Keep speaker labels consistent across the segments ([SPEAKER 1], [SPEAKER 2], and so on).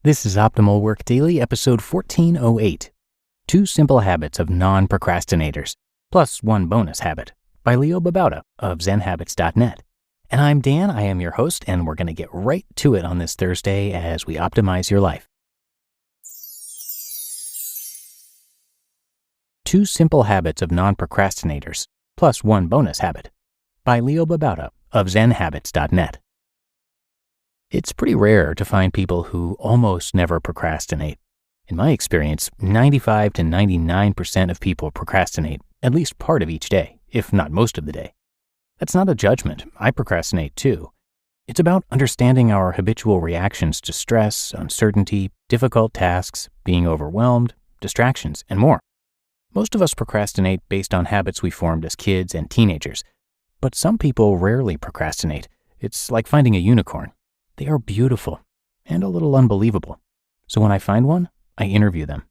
[SPEAKER 1] This is Optimal Work Daily, episode 1408, 2 Simple Habits of Non-Procrastinators, plus 1 Bonus Habit, by Babauta of zenhabits.net. And I'm Dan, I am your host, and we're going to get right to it on this Thursday as we optimize your life. 2 Simple Habits of Non-Procrastinators, plus 1 Bonus Habit, by Babauta of zenhabits.net. It's pretty rare to find people who almost never procrastinate. In my experience, 95 to 99% of people procrastinate at least part of each day, if not most of the day. That's not a judgment. I procrastinate too. It's about understanding our habitual reactions to stress, uncertainty, difficult tasks, being overwhelmed, distractions, and more. Most of us procrastinate based on habits we formed as kids and teenagers, but some people rarely procrastinate. It's like finding a unicorn. They are beautiful and a little unbelievable. So when I find one, I interview them.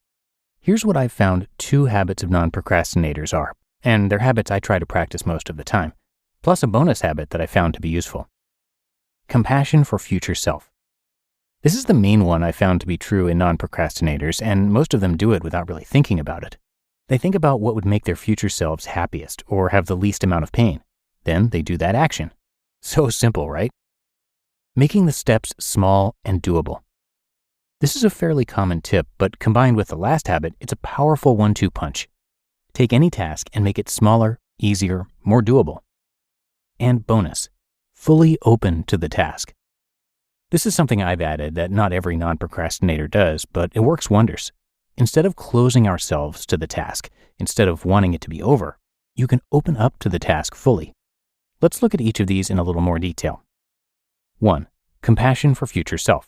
[SPEAKER 1] Here's what I've found 2 habits of non-procrastinators are, and they're habits I try to practice most of the time, plus a bonus habit that I found to be useful. Compassion for future self. This is the main one I found to be true in non-procrastinators, and most of them do it without really thinking about it. They think about what would make their future selves happiest or have the least amount of pain. Then they do that action. So simple, right? Making the steps small and doable. This is a fairly common tip, but combined with the last habit, it's a powerful 1-2 punch. Take any task and make it smaller, easier, more doable. And bonus, fully open to the task. This is something I've added that not every non-procrastinator does, but it works wonders. Instead of closing ourselves to the task, instead of wanting it to be over, you can open up to the task fully. Let's look at each of these in a little more detail. 1. Compassion for future self.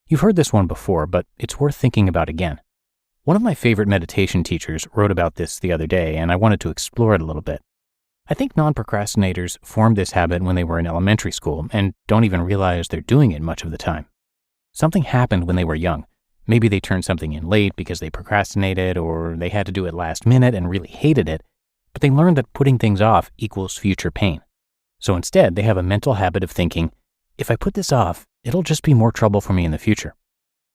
[SPEAKER 1] You've heard this one before, but it's worth thinking about again. One of my favorite meditation teachers wrote about this the other day, and I wanted to explore it a little bit. I think non-procrastinators formed this habit when they were in elementary school and don't even realize they're doing it much of the time. Something happened when they were young. Maybe they turned something in late because they procrastinated, or they had to do it last minute and really hated it, but they learned that putting things off equals future pain. So instead, they have a mental habit of thinking, if I put this off, it'll just be more trouble for me in the future.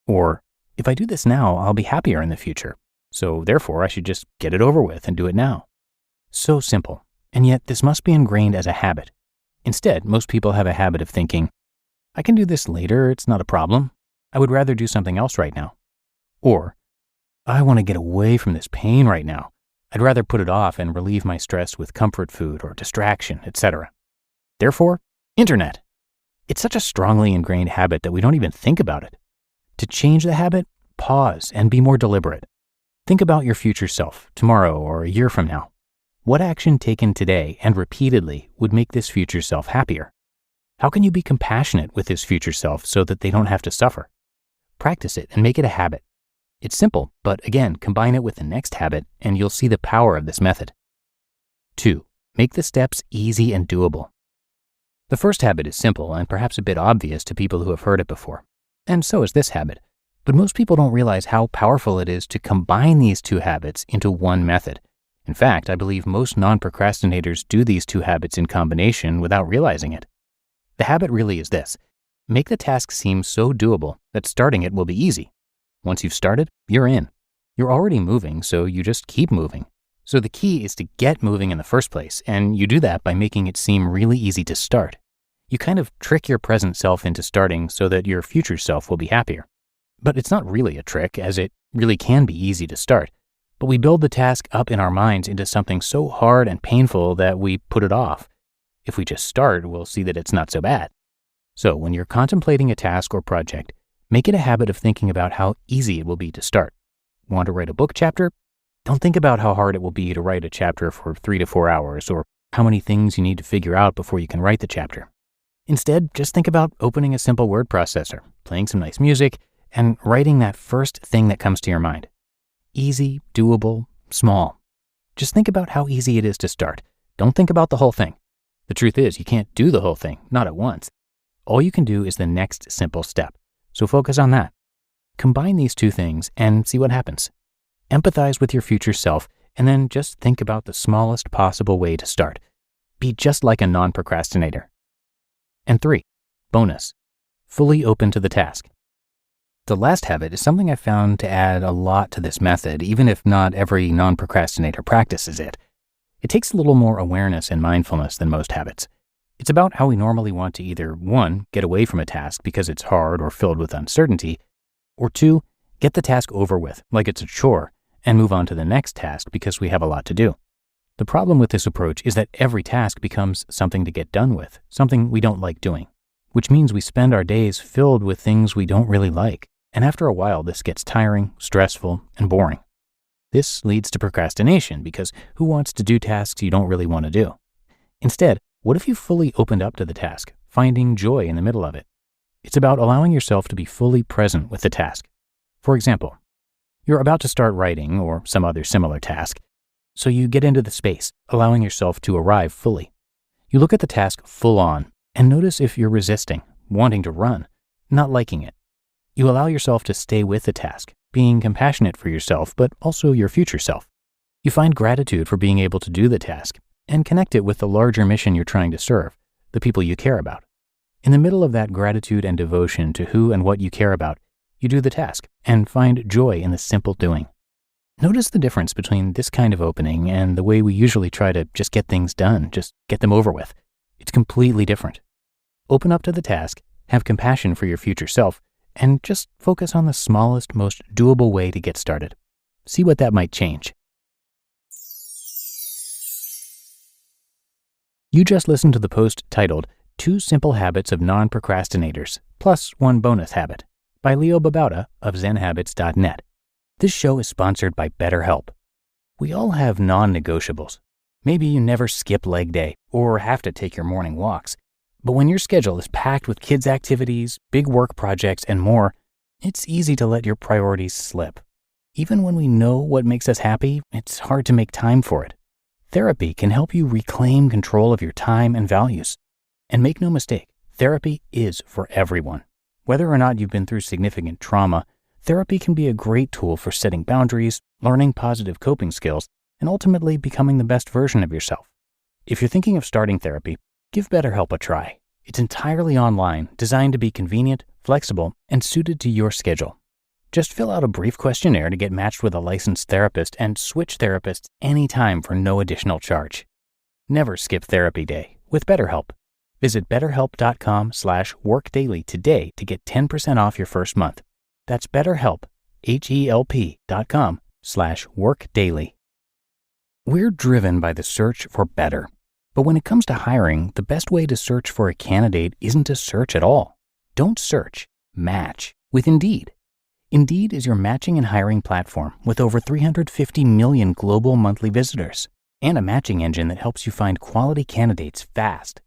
[SPEAKER 1] Or, if I do this now, I'll be happier in the future. So therefore, I should just get it over with and do it now. So simple. And yet, this must be ingrained as a habit. Instead, most people have a habit of thinking, I can do this later, it's not a problem. I would rather do something else right now. Or, I want to get away from this pain right now. I'd rather put it off and relieve my stress with comfort food or distraction, etc. Therefore, internet. It's such a strongly ingrained habit that we don't even think about it. To change the habit, pause and be more deliberate. Think about your future self, tomorrow or a year from now. What action taken today and repeatedly would make this future self happier? How can you be compassionate with this future self so that they don't have to suffer? Practice it and make it a habit. It's simple, but again, combine it with the next habit and you'll see the power of this method. 2. Make the steps easy and doable. The first habit is simple and perhaps a bit obvious to people who have heard it before. And so is this habit. But most people don't realize how powerful it is to combine these 2 habits into one method. In fact, I believe most non-procrastinators do these 2 habits in combination without realizing it. The habit really is this. Make the task seem so doable that starting it will be easy. Once you've started, you're in. You're already moving, so you just keep moving. So the key is to get moving in the first place, and you do that by making it seem really easy to start. You kind of trick your present self into starting so that your future self will be happier. But it's not really a trick, as it really can be easy to start. But we build the task up in our minds into something so hard and painful that we put it off. If we just start, we'll see that it's not so bad. So when you're contemplating a task or project, make it a habit of thinking about how easy it will be to start. Want to write a book chapter? Don't think about how hard it will be to write a chapter for 3 to 4 hours or how many things you need to figure out before you can write the chapter. Instead, just think about opening a simple word processor, playing some nice music, and writing that first thing that comes to your mind. Easy, doable, small. Just think about how easy it is to start. Don't think about the whole thing. The truth is, you can't do the whole thing, not at once. All you can do is the next simple step. So focus on that. Combine these 2 things and see what happens. Empathize with your future self, and then just think about the smallest possible way to start. Be just like a non-procrastinator. And 3, bonus, fully open to the task. The last habit is something I found to add a lot to this method, even if not every non-procrastinator practices it. It takes a little more awareness and mindfulness than most habits. It's about how we normally want to either 1, get away from a task because it's hard or filled with uncertainty, or 2, get the task over with, like it's a chore, and move on to the next task because we have a lot to do. The problem with this approach is that every task becomes something to get done with, something we don't like doing, which means we spend our days filled with things we don't really like. And after a while, this gets tiring, stressful, and boring. This leads to procrastination because who wants to do tasks you don't really want to do? Instead, what if you fully opened up to the task, finding joy in the middle of it? It's about allowing yourself to be fully present with the task. For example, you're about to start writing or some other similar task, so you get into the space, allowing yourself to arrive fully. You look at the task full on and notice if you're resisting, wanting to run, not liking it. You allow yourself to stay with the task, being compassionate for yourself, but also your future self. You find gratitude for being able to do the task and connect it with the larger mission you're trying to serve, the people you care about. In the middle of that gratitude and devotion to who and what you care about, you do the task and find joy in the simple doing. Notice the difference between this kind of opening and the way we usually try to just get things done, just get them over with. It's completely different. Open up to the task, have compassion for your future self, and just focus on the smallest, most doable way to get started. See what that might change. You just listened to the post titled 2 Simple Habits of Non-Procrastinators, plus 1 Bonus Habit, by Babauta of zenhabits.net. This show is sponsored by BetterHelp. We all have non-negotiables. Maybe you never skip leg day or have to take your morning walks. But when your schedule is packed with kids' activities, big work projects, and more, it's easy to let your priorities slip. Even when we know what makes us happy, it's hard to make time for it. Therapy can help you reclaim control of your time and values. And make no mistake, therapy is for everyone. Whether or not you've been through significant trauma, therapy can be a great tool for setting boundaries, learning positive coping skills, and ultimately becoming the best version of yourself. If you're thinking of starting therapy, give BetterHelp a try. It's entirely online, designed to be convenient, flexible, and suited to your schedule. Just fill out a brief questionnaire to get matched with a licensed therapist and switch therapists anytime for no additional charge. Never skip therapy day with BetterHelp. Visit betterhelp.com/workdaily today to get 10% off your first month. That's BetterHelp, HELP.com/workdaily. We're driven by the search for better. But when it comes to hiring, the best way to search for a candidate isn't to search at all. Don't search, match with Indeed. Indeed is your matching and hiring platform with over 350 million global monthly visitors and a matching engine that helps you find quality candidates fast.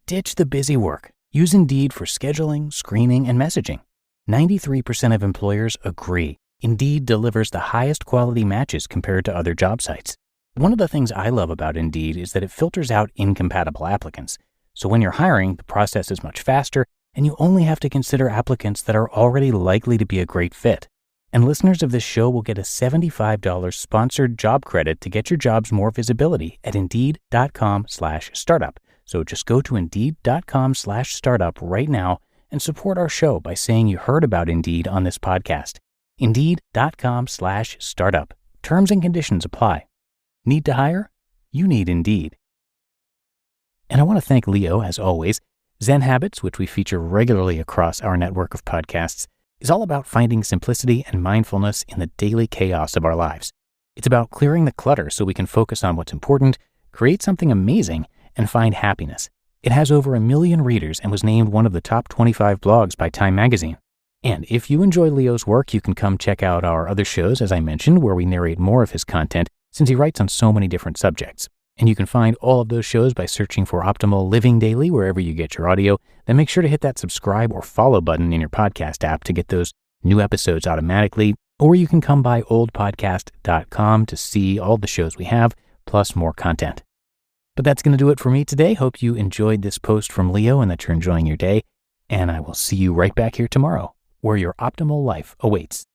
[SPEAKER 1] Ditch the busy work. Use Indeed for scheduling, screening, and messaging. 93% of employers agree Indeed delivers the highest quality matches compared to other job sites. One of the things I love about Indeed is that it filters out incompatible applicants. So when you're hiring, the process is much faster, and you only have to consider applicants that are already likely to be a great fit. And listeners of this show will get a $75 sponsored job credit to get your jobs more visibility at Indeed.com/startup. So just go to Indeed.com/startup right now and support our show by saying you heard about Indeed on this podcast. Indeed.com/startup. Terms and conditions apply. Need to hire? You need Indeed. And I want to thank Leo, as always. Zen Habits, which we feature regularly across our network of podcasts, is all about finding simplicity and mindfulness in the daily chaos of our lives. It's about clearing the clutter so we can focus on what's important, create something amazing, and find happiness. It has over 1 million readers and was named one of the top 25 blogs by Time magazine. And if you enjoy Leo's work, you can come check out our other shows, as I mentioned, where we narrate more of his content, since he writes on so many different subjects. And you can find all of those shows by searching for Optimal Living Daily wherever you get your audio. Then make sure to hit that subscribe or follow button in your podcast app to get those new episodes automatically. Or you can come by oldpodcast.com to see all the shows we have, plus more content. But that's going to do it for me today. Hope you enjoyed this post from Leo and that you're enjoying your day. And I will see you right back here tomorrow, where your optimal life awaits.